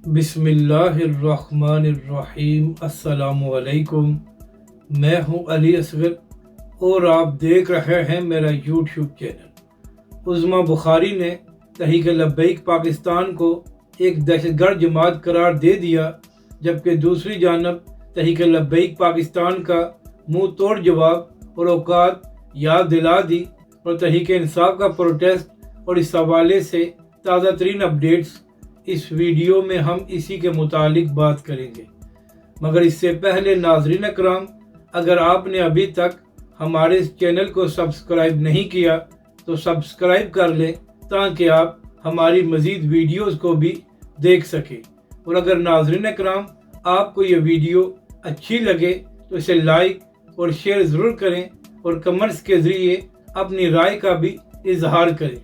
बिस्मिल्लाहिर्रहमानिर्रहीम। अस्सलामुअलैकुम। मैं हूं अली असगर और आप देख रहे हैं मेरा यूट्यूब चैनल। उज़्मा बुखारी ने तहरीक लब्बैक पाकिस्तान को एक दहशतगर्द जमात करार दे दिया, जबकि दूसरी जानब तहरीक लब्बैक पाकिस्तान का मुंह तोड़ जवाब और औकात याद दिला दी और तहरीक इंसाफ का प्रोटेस्ट। और इस हवाले से ताज़ा तरीन अपडेट्स इस वीडियो में हम इसी के मुतालिक बात करेंगे। मगर इससे पहले नाज़रीन अकराम, अगर आपने अभी तक हमारे इस चैनल को सब्सक्राइब नहीं किया तो सब्सक्राइब कर लें ताकि आप हमारी मज़ीद वीडियोस को भी देख सकें। और अगर नाज़रीन अकराम आपको ये वीडियो अच्छी लगे तो इसे लाइक और शेयर ज़रूर करें और कमेंट्स के ज़रिए अपनी राय का भी इजहार करें।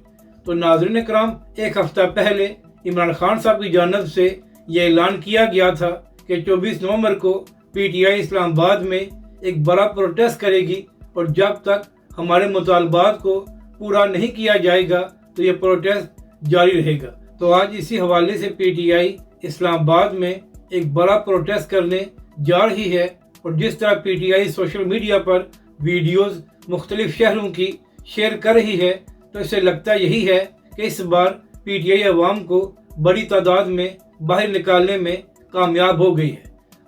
तो नाज़रीन अकराम, एक हफ़्ता पहले इमरान खान साहब की जानिब से यह ऐलान किया गया था कि 24 नवंबर को PTI इस्लामाबाद में एक बड़ा प्रोटेस्ट करेगी और जब तक हमारे मुतालबात को पूरा नहीं किया जाएगा तो ये प्रोटेस्ट जारी रहेगा। तो आज इसी हवाले से PTI इस्लामाबाद में एक बड़ा प्रोटेस्ट करने जा रही है। और जिस तरह PTI सोशल मीडिया पर वीडियोस मुख्तलिफ शहरों की शेयर कर रही है, तो इससे लगता यही है कि इस बार PTI अवाम को बड़ी तादाद में बाहर निकालने में कामयाब हो गई है।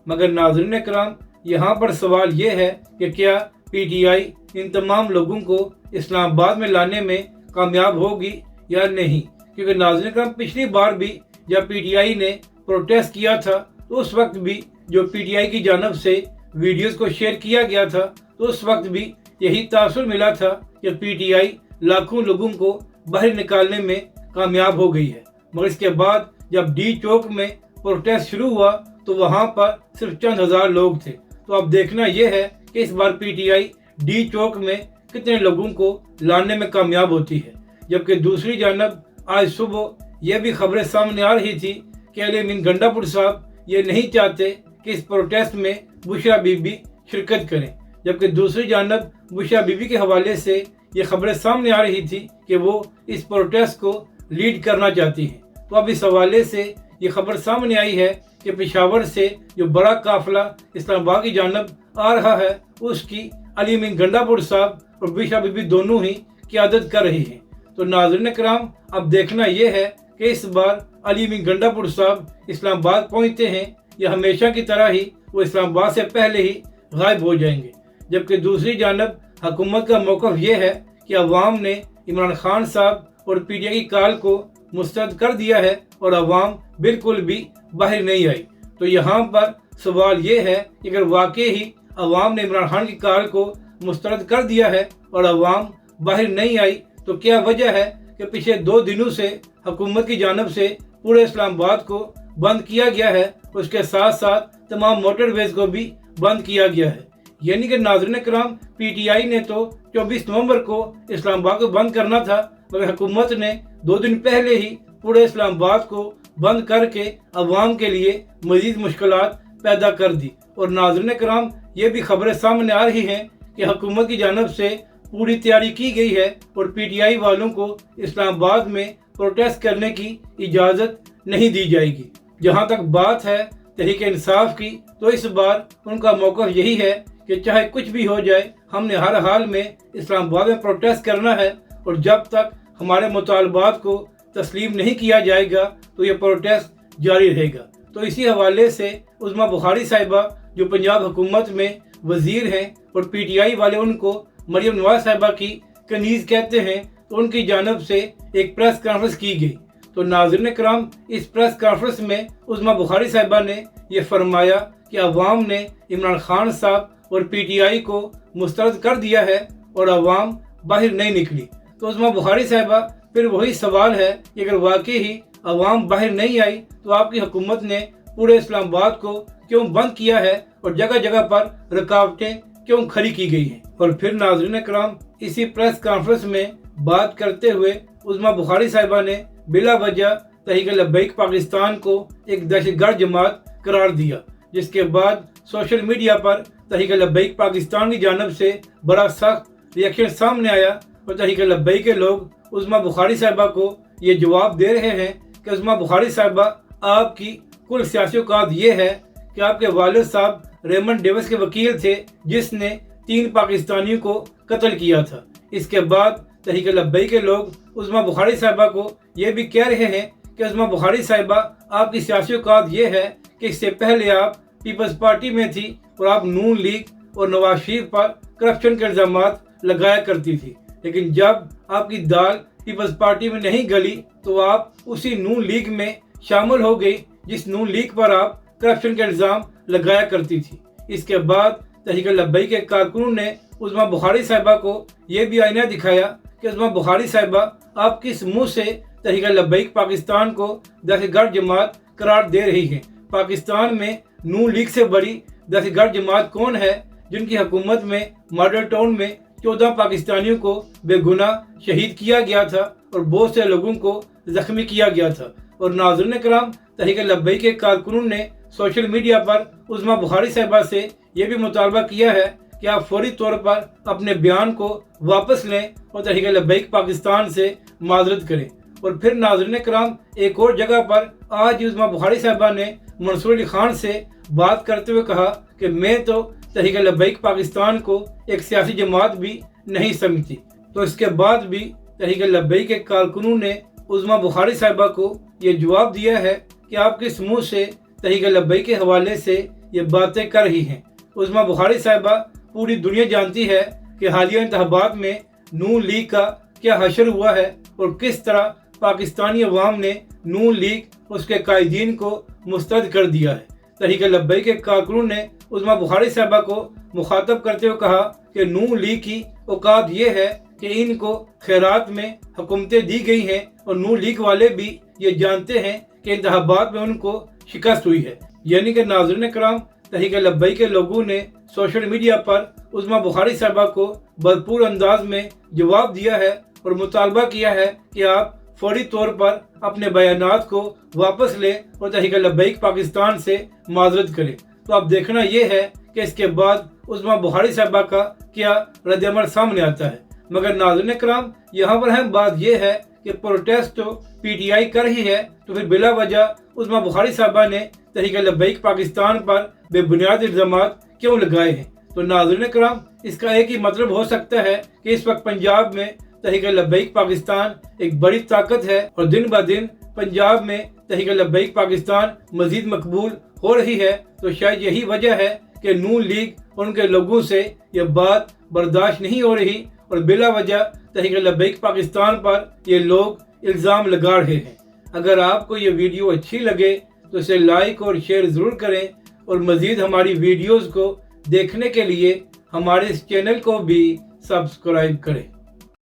मगर नाज़रीन कराम, यहाँ पर सवाल ये है कि क्या PTI इन तमाम लोगों को इस्लामाबाद में लाने में कामयाब होगी या नहीं। क्योंकि नाज़रीन कराम, पिछली बार भी जब PTI ने प्रोटेस्ट किया था तो उस वक्त भी जो PTI की जानिब से वीडियोस को शेयर किया गया था, तो उस वक्त भी यही तासुर मिला था कि PTI लाखों लोगों को बाहर निकालने में कामयाब हो गई है। मगर इसके बाद जब डी चौक में प्रोटेस्ट शुरू हुआ तो वहां पर सिर्फ चंद हजार लोग थे। तो अब देखना यह है कि इस बार PTI डी चौक में कितने लोगों को लाने में कामयाब होती है। जबकि दूसरी जानब आज सुबह यह भी खबरें सामने आ रही थी कि अली अमीन गंडापुर साहब ये नहीं चाहते कि इस प्रोटेस्ट में बुशरा बीबी शिरकत करें। जबकि दूसरी जानब बुशरा बीबी के हवाले से ये खबरें सामने आ रही थी कि वो इस प्रोटेस्ट को लीड करना चाहती हैं। तो अब इस हवाले से ये खबर सामने आई है कि पेशावर से जो बड़ा काफिला इस्लामाबाद की जानब आ रहा है, उसकी अली अमीन गंडापुर साहब और बुशरा बीबी दोनों ही क़यादत कर रही हैं। तो नाज़रीन कराम, अब देखना यह है कि इस बार अली अमीन गंडापुर साहब इस्लामाबाद पहुँचते हैं या हमेशा की तरह ही वो इस्लामाबाद से पहले ही गायब हो जाएंगे। जबकि दूसरी जानब हुकूमत का मौक़िफ़ ये है कि अवाम ने इमरान खान साहब और PTI की कॉल को मुस्तरद कर दिया है और अवाम बिल्कुल भी बाहर नहीं आई। तो यहाँ पर सवाल ये है कि अगर वाकई ही अवाम ने इमरान खान की कॉल को मुस्तरद कर दिया है और अवाम बाहर नहीं आई, तो क्या वजह है कि पिछले 2 दिनों से हुकूमत की जानिब से पूरे इस्लामाबाद को बंद किया गया है, उसके साथ साथ तमाम मोटरवेज को भी बंद किया गया है। यानी कि नाज़रीन कराम, PTI ने तो 24 नवंबर को इस्लामाबाद को बंद करना था, मगर हुकूमत ने 2 दिन पहले ही पूरे इस्लामाबाद को बंद करके अवाम के लिए मज़ीद मुश्किलात पैदा कर दी। और नाज़रीन कराम, ये भी खबरें सामने आ रही हैं कि हुकूमत की जानिब से पूरी तैयारी की गई है और PTI वालों को इस्लामाबाद में प्रोटेस्ट करने की इजाज़त नहीं दी जाएगी। जहाँ तक बात है तहरीक इंसाफ की, तो इस बार उनका मौक़िफ़ यही है कि चाहे कुछ भी हो जाए, हमने हर हाल में इस्लामाबाद में प्रोटेस्ट करना है और जब तक हमारे मुतालबात को तस्लीम नहीं किया जाएगा तो ये प्रोटेस्ट जारी रहेगा। तो इसी हवाले से उज़्मा बुखारी साहिबा जो पंजाब हुकूमत में वज़ीर हैं और PTI वाले उनको मरियम नवाज साहिबा की कनीज़ कहते हैं, तो उनकी जानिब से एक प्रेस कॉन्फ्रेंस की गई। तो नाज़रीन कराम, इस प्रेस कॉन्फ्रेंस में उज़्मा बुखारी साहिबा ने यह फरमाया कि अवाम ने इमरान खान साहब और PTI को मुस्तरद कर दिया है और अवाम बाहर नहीं निकली। तो उज़्मा बुखारी साहिबा, फिर वही सवाल है कि अगर वाकई ही अवाम बाहर नहीं आई तो आपकी हुकूमत ने पूरे इस्लामाबाद को क्यों बंद किया है और जगह जगह पर रुकावटें क्यों खड़ी की गई हैं। और फिर नाज़रीन कराम, इसी प्रेस कॉन्फ्रेंस में बात करते हुए उज़्मा बुखारी साहिबा ने बिला वजह तहरीक लब्बैक पाकिस्तान को एक दहशतगर्द जमात करार दिया, जिसके बाद सोशल मीडिया पर तहरीक लब्बैक पाकिस्तान की जानिब से बड़ा सख्त रिएक्शन सामने आया और तहरीक लब्बैक के लोग उज़्मा बुखारी साहिबा को ये जवाब दे रहे हैं कि उज़्मा बुखारी साहिबा, आपकी کل سیاسی اوقات یہ ہے کہ آپ کے والد صاحب ریمنڈ ڈیوس کے وکیل تھے جس نے 3 پاکستانیوں کو قتل کیا تھا۔ اس کے بعد تحریک لبیک کے لوگ عظمیٰ بخاری صاحبہ کو یہ بھی کہہ رہے ہیں کہ عظمیٰ بخاری صاحبہ آپ کی سیاسی اوقات یہ ہے کہ اس سے پہلے آپ پیپلز پارٹی میں تھی اور آپ نون لیگ اور نواز شریف پر کرپشن کے الزامات لگایا کرتی تھی، لیکن جب آپ کی دال پیپلز پارٹی میں نہیں گلی تو آپ اسی نون لیگ میں شامل ہو گئی جس نون لیگ پر آپ کرپشن کے الزام لگایا کرتی تھی۔ اس کے بعد تحریک لبیک کے کارکنوں نے عظمیٰ بخاری صاحبہ کو یہ بھی آئینہ دکھایا کہ عظمیٰ بخاری صاحبہ آپ کس منہ سے تحریک لبیک پاکستان کو دہشت گرد جماعت قرار دے رہی ہے۔ پاکستان میں نون لیگ سے بڑی دہشت گرد جماعت کون ہے جن کی حکومت میں ماڈل ٹاؤن میں 14 پاکستانیوں کو بے گناہ شہید کیا گیا تھا اور بہت سے لوگوں کو زخمی کیا گیا تھا۔ اور ناظرین کرام، تحریک لبیک کے کارکنوں نے سوشل میڈیا پر عظمیٰ بخاری صاحبہ سے یہ بھی مطالبہ کیا ہے کہ آپ فوری طور پر اپنے بیان کو واپس لیں اور تحریک لبیک پاکستان سے معذرت کریں۔ اور پھر ناظرین کرام، ایک اور جگہ پر آج عظمیٰ بخاری صاحبہ نے منصور علی خان سے بات کرتے ہوئے کہا کہ میں تو تحریک لبیک پاکستان کو ایک سیاسی جماعت بھی نہیں سمجھتی۔ تو اس کے بعد بھی تحریک لبیک کے کارکنوں نے عظمیٰ بخاری صاحبہ کو یہ جواب دیا ہے کہ آپ کس منہ سے تحریک لبیک کے حوالے سے یہ باتیں کر رہی ہیں۔ عظمیٰ بخاری صاحبہ پوری دنیا جانتی ہے کہ حالیہ انتخابات میں نون لیگ کا کیا حشر ہوا ہے اور کس طرح پاکستانی عوام نے نون لیگ اس کے قائدین کو مسترد کر دیا ہے۔ تحریک لبیک کے کارکنوں نے عظمیٰ بخاری صاحبہ کو مخاطب کرتے ہوئے کہا کہ نون لیگ کی اوقات یہ ہے کہ ان کو خیرات میں حکومتیں دی گئی ہیں اور نون لیگ والے بھی یہ جانتے ہیں کہ انتخابات میں ان کو شکست ہوئی ہے۔ یعنی کہ ناظرین کرام، تحریک لبیک کے لوگوں نے سوشل میڈیا پر عظمیٰ بخاری صاحبہ کو بھرپور انداز میں جواب دیا ہے اور مطالبہ کیا ہے کہ آپ فوری طور پر اپنے بیانات کو واپس لیں اور تحریک لبیک پاکستان سے معذرت کریں۔ تو اب دیکھنا یہ ہے کہ اس کے بعد عظمیٰ بخاری صاحبہ کا کیا رد عمل سامنے آتا ہے۔ مگر ناظرین کرام، یہاں پر اہم بات یہ ہے کہ پروٹیسٹ تو پی ٹی آئی کر رہی ہے، تو پھر بلا وجہ عظمیٰ بخاری صاحبہ نے تحریک لبیک پاکستان پر بے بنیاد الزامات کیوں لگائے ہیں؟ تو ناظرین کرام، اس کا ایک ہی مطلب ہو سکتا ہے کہ اس وقت پنجاب میں تحریک لبیک پاکستان ایک بڑی طاقت ہے اور دن بہ دن پنجاب میں تحریک لبیک پاکستان مزید مقبول ہو رہی ہے۔ تو شاید یہی وجہ ہے کہ نون لیگ اور ان کے لوگوں سے یہ بات برداشت نہیں ہو رہی اور بلا وجہ تحریک لبیک پاکستان پر یہ لوگ الزام لگا رہے ہیں۔ اگر آپ کو یہ ویڈیو اچھی لگے تو اسے لائک اور شیئر ضرور کریں اور مزید ہماری ویڈیوز کو دیکھنے کے لیے ہمارے اس چینل کو بھی سبسکرائب کریں۔